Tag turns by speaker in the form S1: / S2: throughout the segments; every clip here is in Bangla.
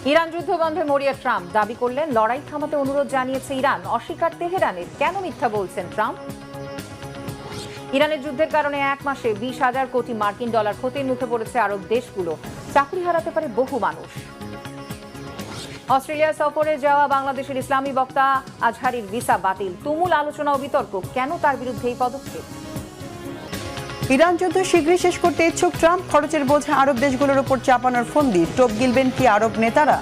S1: ইরান যুদ্ধ বন্ধে মরিয়া ট্রাম্প দাবি করলেন লড়াই থামাতে অনুরোধ জানিয়েছে ইরান, অস্বীকার তেহরানের। কেন মিথ্যা বলছেন ট্রাম্প? ইরানের যুদ্ধের কারণে এক মাসে 20,000 কোটি মার্কিন ডলার ক্ষতির মুখে পড়েছে আরব দেশগুলো, চাকরি হারাতে পারে বহু মানুষ। অস্ট্রেলিয়া সফরে যাওয়া বাংলাদেশের ইসলামী বক্তা আজহারীর ভিসা বাতিল, তুমুল আলোচনা ও বিতর্ক। কেন তার বিরুদ্ধে এই পদক্ষেপ?
S2: ইরান যুদ্ধ শীঘ্রই শেষ করতে ইচ্ছুক ট্রাম্প, খরচের বোঝা আরব দেশগুলোর উপর চাপানোর ফন্দি। টোপ গিলবেন কি আরব নেতারা?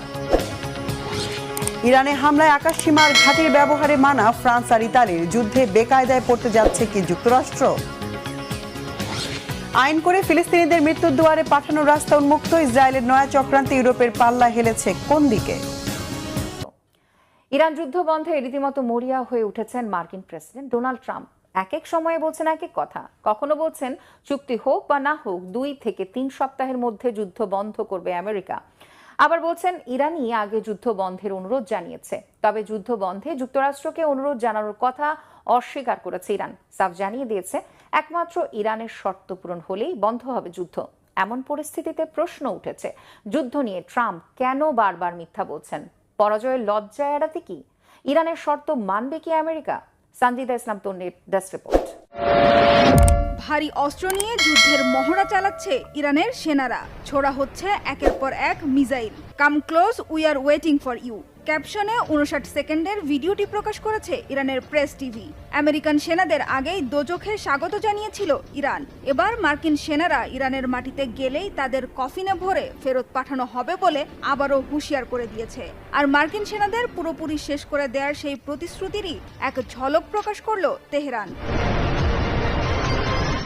S2: ইরানে হামলায় আকাশসীমার ঘাঁটির ব্যবহারে মানা ফ্রান্স আর ইতালির, যুদ্ধে বেকায়দায় পড়তে যাচ্ছে কি যুক্তরাষ্ট্র? আইন করে ফিলিস্তিনিদের মৃত্যুর দুয়ারে পাঠানোর রাস্তা উন্মুক্ত, ইসরায়েলের নয়া চক্রান্তে ইউরোপের পাল্লা হেলেছে কোন দিকে?
S1: ইরান যুদ্ধ বন্ধে রীতিমতো মরিয়া হয়ে উঠেছেন মার্কিন প্রেসিডেন্ট ডোনাল্ড ট্রাম্প। এক এক সময়ে বলছেন এক এক কথা। কখনো বলছেন চুক্তি হোক বা না হোক 2 থেকে 3 সপ্তাহের মধ্যে যুদ্ধ বন্ধ করবে আমেরিকা। আবার বলছেন ইরানই আগে যুদ্ধ বন্ধের অনুরোধ জানিয়েছে। তবে যুদ্ধ বন্ধে যুক্তরাষ্ট্রকে অনুরোধ জানানোর কথা অস্বীকার করেছে ইরান। সাফ জানিয়ে দিয়েছে একমাত্র ইরানের শর্ত পূরণ হলেই বন্ধ হবে যুদ্ধ। এমন পরিস্থিতিতে প্রশ্ন উঠেছে, যুদ্ধ নিয়ে ট্রাম্প কেন বারবার মিথ্যা বলছেন? পরাজয়ের লজ্জা এড়াতে কি? ইরানের শর্ত মানবে কি আমেরিকা? সঞ্জিদা ইসলাম তন্নির ডেস্ক রিপোর্ট।
S3: ভারী অস্ত্র নিয়ে যুদ্ধের মহড়া চালাচ্ছে ইরানের সেনারা। ছোড়া হচ্ছে একের পর এক missile. Come close, we are waiting for you ক্যাপশনে 59 সেকেন্ডের ভিডিওটি প্রকাশ করেছে ইরানের প্রেস টিভি। আমেরিকান সেনাদের আগেই দোজখে স্বাগত জানিয়েছিল ইরান। এবার মার্কিন সেনারা ইরানের মাটিতে গেলেই তাদের কফিনে ভরে ফেরত পাঠানো হবে বলে আবারও হুঁশিয়ার করে দিয়েছে। আর মার্কিন সেনাদের পুরোপুরি শেষ করে দেওয়ার সেই প্রতিশ্রুতিরই এক ঝলক প্রকাশ করলো তেহরান।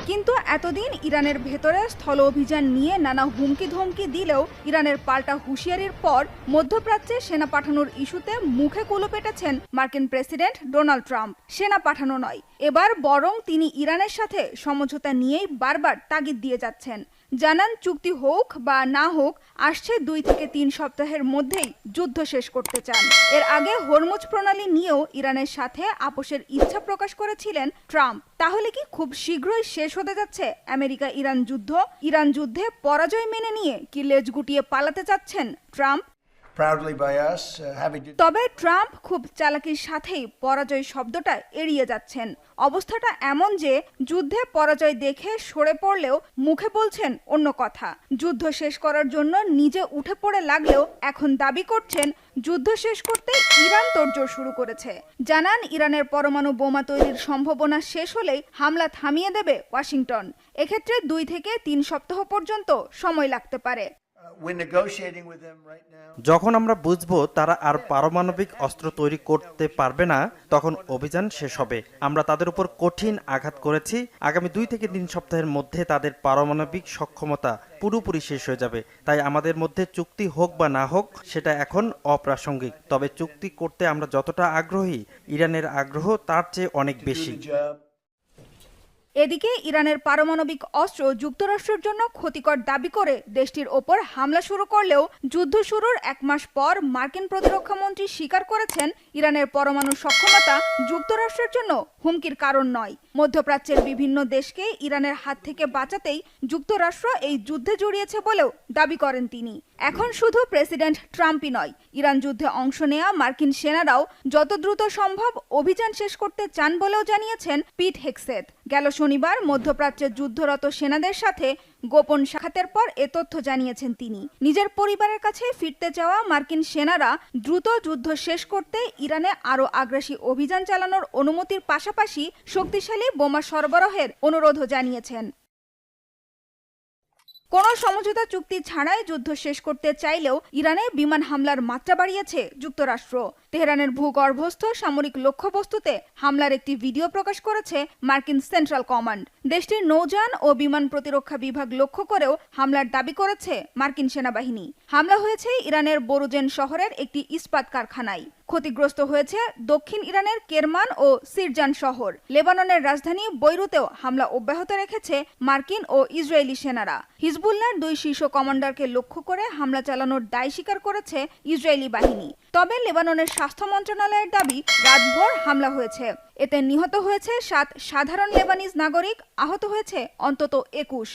S3: কিন্তু এতদিন ইরানের ভেতরে স্থল অভিযান নিয়ে নানা হুমকি ধমকি দিলেও ইরানের পাল্টা হুঁশিয়ারির পর মধ্যপ্রাচ্যে সেনা পাঠানোর ইস্যুতে মুখে কুলো পেটেছেন মার্কিন প্রেসিডেন্ট ডোনাল্ড ট্রাম্প। সেনা পাঠানো নয়, এবার বরং তিনি ইরানের সাথে সমঝোতা নিয়েই বারবার তাগিদ দিয়ে যাচ্ছেন। জানান চুক্তি হোক বা না হোক আসছে 2 থেকে 3 সপ্তাহের মধ্যেই যুদ্ধ শেষ করতে চান। এর আগে হরমুজ প্রণালী নিয়েও ইরানের সাথে আপোষের ইচ্ছা প্রকাশ করেছিলেন ট্রাম্প। তাহলে কি খুব শীঘ্রই শেষ হতে যাচ্ছে আমেরিকা ইরান যুদ্ধ? ইরান যুদ্ধে পরাজয় মেনে নিয়ে কি লেজ গুটিয়ে পালাতে চাচ্ছেন ট্রাম্প? তবে ট্রাম্প খুব চালাকির সাথেই পরাজয় শব্দটা এড়িয়ে যাচ্ছেন। অবস্থাটা এমন যে যুদ্ধে পরাজয় দেখে সরে পড়লেও মুখে বলছেন অন্য কথা। যুদ্ধ শেষ করার জন্য নিজে উঠে পড়ে লাগলেও এখন দাবি করছেন যুদ্ধ শেষ করতে ইরান তোড়জোড় শুরু করেছে। জানান ইরানের পরমাণু বোমা তৈরির সম্ভাবনা শেষ হলেই হামলা থামিয়ে দেবে ওয়াশিংটন। এক্ষেত্রে 2 থেকে 3 সপ্তাহ পর্যন্ত সময় লাগতে পারে।
S4: যখন আমরা বুঝবো তারা আর পারমাণবিক অস্ত্র তৈরি করতে পারবে না, তখন অভিযান শেষ হবে। আমরা তাদের উপর কঠিন আঘাত করেছি। আগামী 2 থেকে 3 সপ্তাহের মধ্যে তাদের পারমাণবিক সক্ষমতা পুরোপুরি শেষ হয়ে যাবে। তাই আমাদের মধ্যে চুক্তি হোক বা না হোক সেটা এখন অপ্রাসঙ্গিক। তবে চুক্তি করতে আমরা যতটা আগ্রহী, ইরানের আগ্রহ তার চেয়ে অনেক বেশি।
S3: এদিকে ইরানের পারমাণবিক অস্ত্র যুক্তরাষ্ট্রের জন্য ক্ষতিকর দাবি করে দেশটির ওপর হামলা শুরু করলেও যুদ্ধ শুরুর 1 মাস পর মার্কিন প্রতিরক্ষা মন্ত্রী স্বীকার করেছেন ইরানের পরমাণু সক্ষমতা যুক্তরাষ্ট্রের জন্য হুমকির কারণ নয়। মধ্যপ্রাচ্যের বিভিন্ন দেশকে ইরানের হাত থেকে বাঁচাতেই যুক্তরাষ্ট্র এই যুদ্ধে জড়িয়েছে বলেও দাবি করেন তিনি। এখন শুধু প্রেসিডেন্ট ট্রাম্পই নয়, ইরান যুদ্ধে অংশ নেওয়া মার্কিন সেনারাও যত দ্রুত সম্ভব অভিযান শেষ করতে চান বলেও জানিয়েছেন পিট হেগসেথ। গেল শনিবার মধ্যপ্রাচ্যে যুদ্ধরত সেনাদের সাথে গোপন সাক্ষাতের পর এ তথ্য জানিয়েছেন তিনি। নিজের পরিবারের কাছে ফিরতে চাওয়া মার্কিন সেনারা দ্রুত যুদ্ধ শেষ করতে ইরানে আরও আগ্রাসী অভিযান চালানোর অনুমতির পাশাপাশি শক্তিশালী বোমা সরবরাহের অনুরোধও জানিয়েছেন। কোনো সমঝোতা চুক্তি ছাড়াই যুদ্ধ শেষ করতে চাইলেও ইরানে বিমান হামলার মাত্রা বাড়িয়েছে যুক্তরাষ্ট্র। তেহরানের ভূগর্ভস্থ সামরিক লক্ষ্যবস্তুতে হামলার একটি ভিডিও প্রকাশ করেছে মার্কিন সেন্ট্রাল কমান্ড। দেশটির নৌযান ও বিমান প্রতিরক্ষা বিভাগ লক্ষ্য করেও হামলার দাবি করেছে মার্কিন সেনাবাহিনী। হামলা হয়েছে ইরানের বোরুজেন শহরের একটি ইস্পাত কারখানায়। ক্ষতিগ্রস্ত হয়েছে দক্ষিণ ইরানের কেরমান ও সিরজান শহর। লেবাননের রাজধানী বৈরুতেও হামলা অব্যাহত রেখেছে মার্কিন ও ইসরায়েলি সেনারা। হিজবুল্লাহর 2 শীর্ষ কমান্ডারকে লক্ষ্য করে হামলা চালানোর দায় স্বীকার করেছে ইসরায়েলি বাহিনী। তবে লেবাননের স্বাস্থ্য মন্ত্রণালয়ের দাবি রাতভর হামলা হয়েছে। এতে নিহত হয়েছে 7 সাধারণ লেবানিজ নাগরিক, আহত হয়েছে অন্তত 21।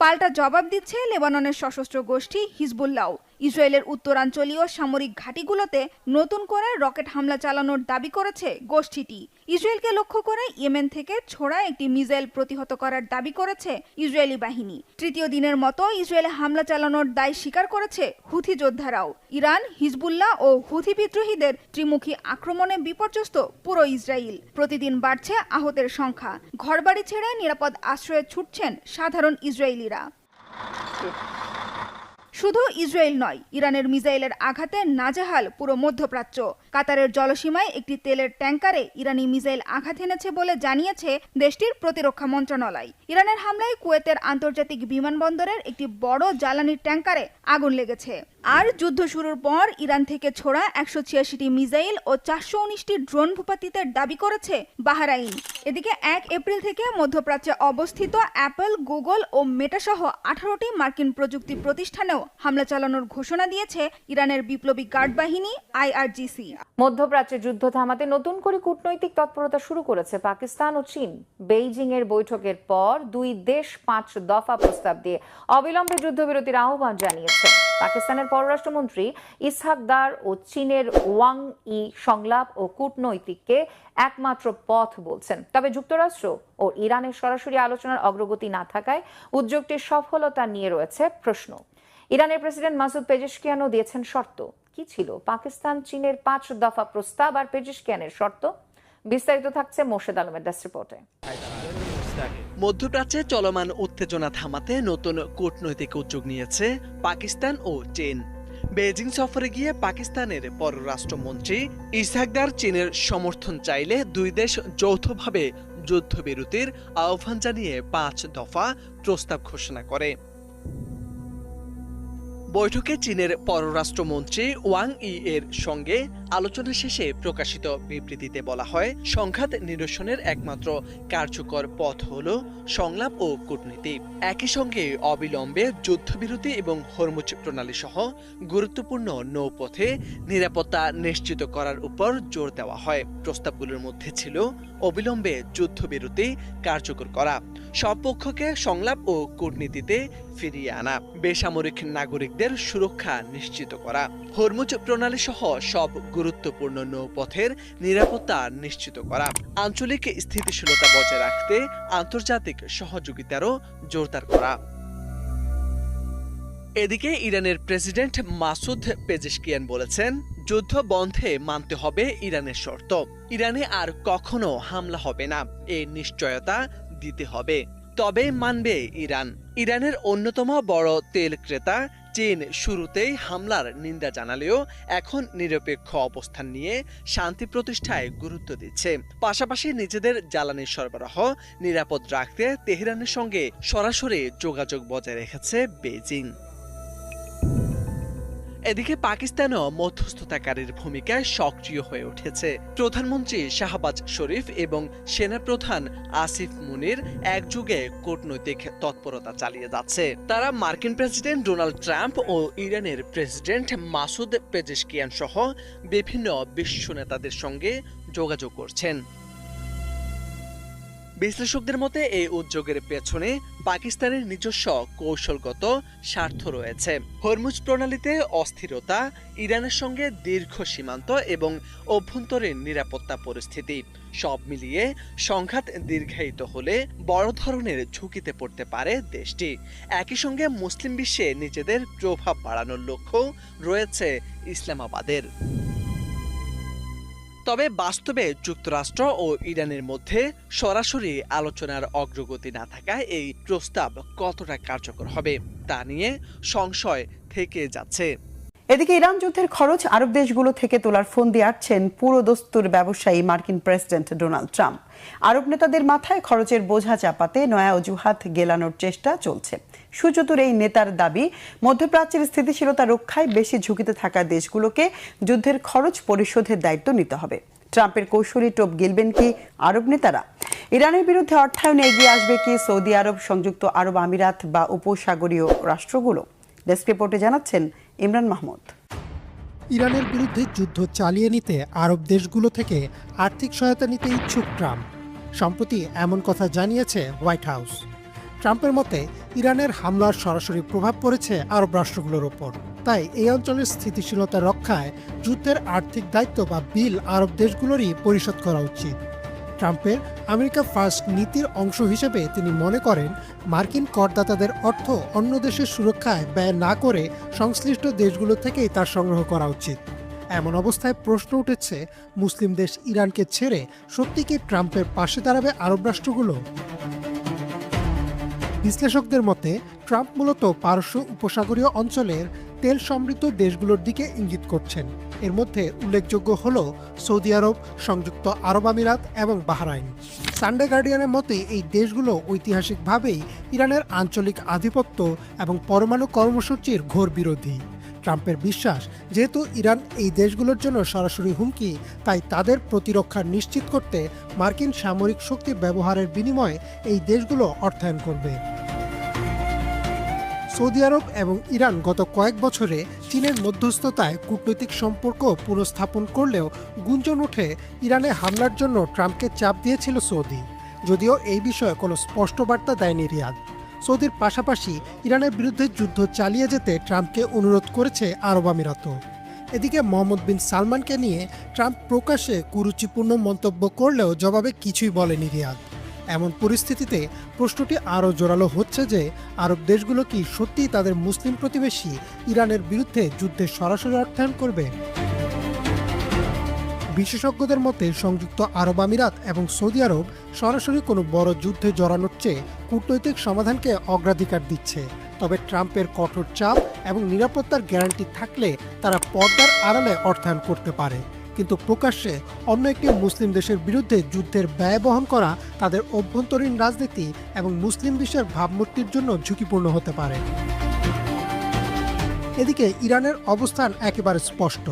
S3: পাল্টা জবাব দিচ্ছে লেবাননের সশস্ত্র গোষ্ঠী হিজবুল্লাহ। ইসরায়েলের উত্তরাঞ্চলীয় সামরিক ঘাঁটিগুলোতে নতুন করে রকেট হামলা চালানোর দাবি করেছে গোষ্ঠীটি। ইসরায়েলকে লক্ষ্য করে ইয়েমেন থেকে ছোড়া একটি মিসাইল প্রতিহত করার দাবি করেছে ইসরায়েলি বাহিনী। তৃতীয় দিনের মতো ইসরায়েলে হামলা চালানোর দায় স্বীকার করেছে হুথি যোদ্ধারাও। ইরান, হিজবুল্লাহ ও হুথি বিদ্রোহীদের ত্রিমুখী আক্রমণে বিপর্যস্ত পুরো ইসরায়েল। প্রতিদিন বাড়ছে আহতের সংখ্যা। ঘরবাড়ি ছেড়ে নিরাপদ আশ্রয়ে ছুটছেন সাধারণ ইসরায়েলিরা। শুধু ইসরায়েল নয়, ইরানের মিসাইলের আঘাতে নাজেহাল পুরো মধ্যপ্রাচ্য। কাতারের জলসীমায় একটি তেলের ট্যাঙ্কারে ইরানি মিসাইল আঘাত এনেছে বলে জানিয়েছে দেশটির প্রতিরক্ষা মন্ত্রণালয়। ইরানের হামলায় কুয়েতের আন্তর্জাতিক বিমানবন্দরের একটি বড় জ্বালানির ট্যাঙ্কারে আগুন লেগেছে। আর যুদ্ধ শুরুর পর ইরান থেকে ছোড়া ১৮৬টি মিসাইল ও ৪১৯টি ড্রোন ভূপাতিতের দাবি করেছে বাহরাইন। এদিকে ১ এপ্রিল থেকে মধ্যপ্রাচ্যে অবস্থিত অ্যাপল, গুগল ও মেটা সহ ১৮টি মার্কিন প্রযুক্তি প্রতিষ্ঠানেও হামলা চালানোর ঘোষণা দিয়েছে ইরানের বিপ্লবী গার্ড বাহিনী IRGC।
S1: মধ্যপ্রাচ্যে যুদ্ধ থামাতে নতুন করে কূটনৈতিক তৎপরতা শুরু করেছে পাকিস্তান ও চীন। বেইজিং এর বৈঠকের পর দুই দেশ ৫ দফা প্রস্তাব দিয়ে অবিলম্বে যুদ্ধবিরতির আহ্বান জানিয়েছে। পাকিস্তানের পররাষ্ট্রমন্ত্রী ইসহাক দার ও চীনের ওয়াং ই সংলাপ ও কূটনৈতিককে একমাত্র পথ বলছেন। তবে যুক্তরাষ্ট্র ও ইরানের সরাসরি আলোচনার অগ্রগতি না থাকায় উদ্যোগটির সফলতা নিয়ে রয়েছে প্রশ্ন। ইরানের প্রেসিডেন্ট মাসুদ পেজেশকিয়ানও দিয়েছেন শর্ত। কি ছিল পাকিস্তান চীনের ৫ দফা প্রস্তাব আর পেজেশকিয়ানের শর্ত? বিস্তারিত থাকছে মোর্শেদ আলমের ডেস্ক রিপোর্টে।
S5: মধ্যপ্রাচ্যে চলমান উত্তেজনা থামাতে নতুন কূটনৈতিক উদ্যোগ নিয়েছে পাকিস্তান ও চীন। বেজিং সফরে গিয়ে পাকিস্তানের পররাষ্ট্রমন্ত্রী ইসহাক দার চীনের সমর্থন চাইলে দুই দেশ যৌথভাবে যুদ্ধবিরতির আহ্বান জানিয়ে ৫ দফা প্রস্তাব ঘোষণা করে। বৈঠকে চীনের পররাষ্ট্রমন্ত্রী ওয়াং ই এর সঙ্গে আলোচনা শেষে প্রকাশিত বিবৃতিতে বলা হয়, সংঘাত নিরসনের একমাত্র কার্যকর পথ হল সংলাপ ও কূটনীতি। একই সঙ্গে অবিলম্বে যুদ্ধবিরতি এবং হরমুজ প্রণালী সহ গুরুত্বপূর্ণ নৌপথে নিরাপত্তা নিশ্চিত করার উপর জোর দেওয়া হয়। প্রস্তাবগুলোর মধ্যে ছিল অবিলম্বে যুদ্ধবিরতি কার্যকর করা, সব পক্ষকে সংলাপ ও কূটনীতিতে ফিরিয়ে আনা, বেসামরিক নাগরিকদের সুরক্ষা নিশ্চিত করা, হরমুজ প্রণালী সহ সব গুরুত্বপূর্ণ নৌপথের নিরাপত্তা নিশ্চিত করা, আঞ্চলিক স্থিতিশীলতা বজায় রাখতে আন্তর্জাতিক সহযোগিতারও জোরদার করা। এদিকে ইরানের প্রেসিডেন্ট মাসুদ পেজেশকিয়ান বলেছেন, যুদ্ধ বন্ধে মানতে হবে ইরানের শর্ত। ইরানে আর কখনো হামলা হবে না, এ নিশ্চয়তা দিতে হবে। তবে মানবে ইরান। ইরানের অন্যতম বড় তেল ক্রেতা চীন শুরুতেই হামলার নিন্দা জানালেও এখন নিরপেক্ষ অবস্থান নিয়ে শান্তি প্রতিষ্ঠায় গুরুত্ব দিচ্ছে। পাশাপাশি নিজেদের জ্বালানি সরবরাহ নিরাপদ রাখতে তেহরানের সঙ্গে সরাসরি যোগাযোগ বজায় রেখেছে বেইজিং। এদিকে পাকিস্তানও মধ্যস্থতাকারীর ভূমিকায় সক্রিয় হয়ে উঠেছে। প্রধানমন্ত্রী শাহবাজ শরীফ এবং সেনাপ্রধান আসিফ মুনির একযোগে কূটনৈতিক তৎপরতা চালিয়ে যাচ্ছে। তারা মার্কিন প্রেসিডেন্ট ডোনাল্ড ট্রাম্প ও ইরানের প্রেসিডেন্ট মাসুদ পেজেশকিয়ান সহ বিভিন্ন বিশ্ব নেতাদের সঙ্গে যোগাযোগ করছেন। বিশ্লেষকদের মতে এই উদ্যোগের পেছনে পাকিস্তানের নিজস্ব কৌশলগত স্বার্থ রয়েছে। হরমুজ প্রণালীতে অস্থিরতা, ইরানের সঙ্গে দীর্ঘ সীমান্ত এবং অভ্যন্তরীণ নিরাপত্তা পরিস্থিতি সব মিলিয়ে সংঘাত দীর্ঘায়িত হলে বড় ধরনের ঝুঁকিতে পড়তে পারে দেশটি। একই সঙ্গে মুসলিম বিশ্বে নিজেদের প্রভাব বাড়ানোর লক্ষ্য রয়েছে ইসলামাবাদের। তবে বাস্তবে যুক্তরাষ্ট্র ও ইরানের মধ্যে সরাসরি আলোচনার অগ্রগতি না থাকায় এই প্রস্তাব কতটা কার্যকর হবে তা নিয়ে সংশয় থেকে যাচ্ছে।
S2: এদিকে ইরান যুদ্ধের খরচ আরব দেশগুলো থেকে তোলার ফন্দি আঁটছেন পুরোদস্তুর ব্যবসায়ী মার্কিন প্রেসিডেন্ট ডোনাল্ড ট্রাম্প। আরব নেতাদের মাথায় খরচের বোঝা চাপাতে নয়া অজুহাত গেলানোর চেষ্টা চলছে। সুচতুর এই নেতার দাবি, মধ্যপ্রাচ্যের স্থিতিশীলতা রক্ষায় বেশি ঝুঁকিতে থাকা দেশগুলোকে যুদ্ধের খরচ পরিশোধের দায়িত্ব নিতে হবে। ট্রাম্পের কৌশলী টোপ গিলবেন কি আরব নেতারা? ইরানের বিরুদ্ধে অর্থায়নে এগিয়ে আসবে কি সৌদি আরব, সংযুক্ত আরব আমিরাত বা উপসাগরীয় রাষ্ট্রগুলো? ডেস্ক রিপোর্টে জানাচ্ছেন ইমরান মাহমুদ।
S6: ইরানের বিরুদ্ধে যুদ্ধ চালিয়ে নিতে আরব দেশগুলো থেকে আর্থিক সহায়তা নিতে ইচ্ছুক ট্রাম্প। সম্প্রতি এমন কথা জানিয়েছে হোয়াইট হাউস। ট্রাম্পের মতে ইরানের হামলার সরাসরি প্রভাব পড়েছে আরব রাষ্ট্রগুলোর ওপর। তাই এই অঞ্চলের স্থিতিশীলতা রক্ষায় যুদ্ধের আর্থিক দায়িত্ব বা বিল আরব দেশগুলোরই পরিশোধ করা উচিত। ট্রাম্পের আমেরিকা ফার্স্ট নীতির অংশ হিসেবে তিনি মনে করেন মার্কিন করদাতাদের অর্থ অন্য দেশের সুরক্ষায় ব্যয় না করে সংশ্লিষ্ট দেশগুলো থেকেই তার সংগ্রহ করা উচিত। এমন অবস্থায় প্রশ্ন উঠেছে, মুসলিম দেশ ইরানকে ছেড়ে সত্যি কি ট্রাম্পের পাশে দাঁড়াবে আরব রাষ্ট্রগুলো? বিশ্লেষকদের মতে ট্রাম্প মূলত পারস্য উপসাগরীয় অঞ্চলের তেল সমৃদ্ধ দেশগুলোর দিকে ইঙ্গিত করছেন। এর মধ্যে উল্লেখযোগ্য হল সৌদি আরব, সংযুক্ত আরব আমিরাত এবং বাহরাইন। সানডে গার্ডিয়ানের মতে এই দেশগুলো ঐতিহাসিকভাবেই ইরানের আঞ্চলিক আধিপত্য এবং পরমাণু কর্মসূচির ঘোর বিরোধী। ট্রাম্পের বিশ্বাস, যেহেতু ইরান এই দেশগুলোর জন্য সরাসরি হুমকি, তাই তাদের প্রতিরক্ষা নিশ্চিত করতে মার্কিন সামরিক শক্তি ব্যবহারের বিনিময়ে এই দেশগুলো অর্থায়ন করবে। সৌদি আরব এবং ইরান গত কয়েক বছরে চীনের মধ্যস্থতায় কূটনৈতিক সম্পর্ক পুনঃস্থাপন করলেও গুঞ্জন ওঠে ইরানে হামলার জন্য ট্রাম্পকে চাপ দিয়েছিল সৌদি, যদিও এই বিষয়ে কোনো স্পষ্ট বার্তা দেয়নি রিয়াদ। সৌদির পাশাপাশি ইরানের বিরুদ্ধে যুদ্ধ চালিয়ে যেতে ট্রাম্পকে অনুরোধ করেছে আরব আমিরাতও। এদিকে মোহাম্মদ বিন সালমানকে নিয়ে ট্রাম্প প্রকাশ্যে কুরুচিপূর্ণ মন্তব্য করলেও জবাবে কিছুই বলেনি রিয়াদ। এমন পরিস্থিতিতে প্রশ্নটি আরও জোরালো হচ্ছে যে আরব দেশগুলো কি সত্যিই তাদের মুসলিম প্রতিবেশী ইরানের বিরুদ্ধে যুদ্ধে সরাসরি অর্থায়ন করবে? বিশেষজ্ঞদের মতে সংযুক্ত আরব আমিরাত এবং সৌদি আরব সরাসরি কোনো বড় যুদ্ধে জড়ানোর চেয়ে কূটনৈতিক সমাধানকে অগ্রাধিকার দিচ্ছে। তবে ট্রাম্পের কঠোর চাপ এবং নিরাপত্তার গ্যারান্টি থাকলে তারা পর্দার আড়ালে অর্থায়ন করতে পারে, কিন্তু প্রকাশ্যে অন্য একটি মুসলিম দেশের বিরুদ্ধে যুদ্ধের ব্যয় বহন করা তাদের অভ্যন্তরীণ রাজনীতি এবং মুসলিম বিশ্বের ভাবমূর্তির জন্য ঝুঁকিপূর্ণ হতে পারে। এদিকে ইরানের অবস্থান একেবারে স্পষ্ট।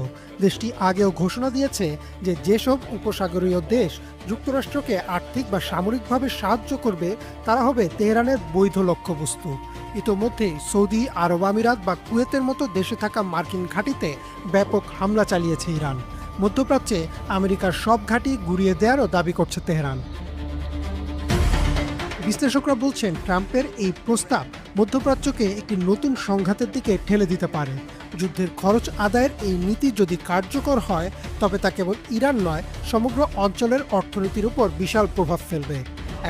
S6: দেশটি আগেও ঘোষণা দিয়েছে যে যেসব উপসাগরীয় দেশ যুক্তরাষ্ট্রকে আর্থিক বা সামরিকভাবে সাহায্য করবে তারা হবে তেহরানের বৈধ লক্ষ্যবস্তু। ইতোমধ্যেই সৌদি আরব আমিরাত বা কুয়েতের মতো দেশে থাকা মার্কিন ঘাঁটিতে ব্যাপক হামলা চালিয়েছে ইরান। মধ্যপ্রাচ্যে আমেরিকার সব ঘাঁটি গুঁড়িয়ে দেওয়ারও দাবি করছে তেহরান। বিশ্লেষকরা বলছেন ট্রাম্পের এই প্রস্তাব মধ্যপ্রাচ্যকে একটি নতুন সংঘাতের দিকে ঠেলে দিতে পারে। যুদ্ধের খরচ আদায়ের এই নীতি যদি কার্যকর হয় তবে তা কেবল ইরান নয়, সমগ্র অঞ্চলের অর্থনীতির উপর বিশাল প্রভাব ফেলবে।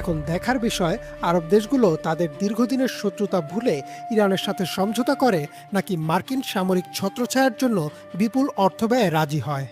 S6: এখন দেখার বিষয় আরব দেশগুলো তাদের দীর্ঘদিনের শত্রুতা ভুলে ইরানের সাথে সমঝোতা করে নাকি মার্কিন সামরিক ছত্রছায়ার জন্য বিপুল অর্থ ব্যয়ে রাজি হয়।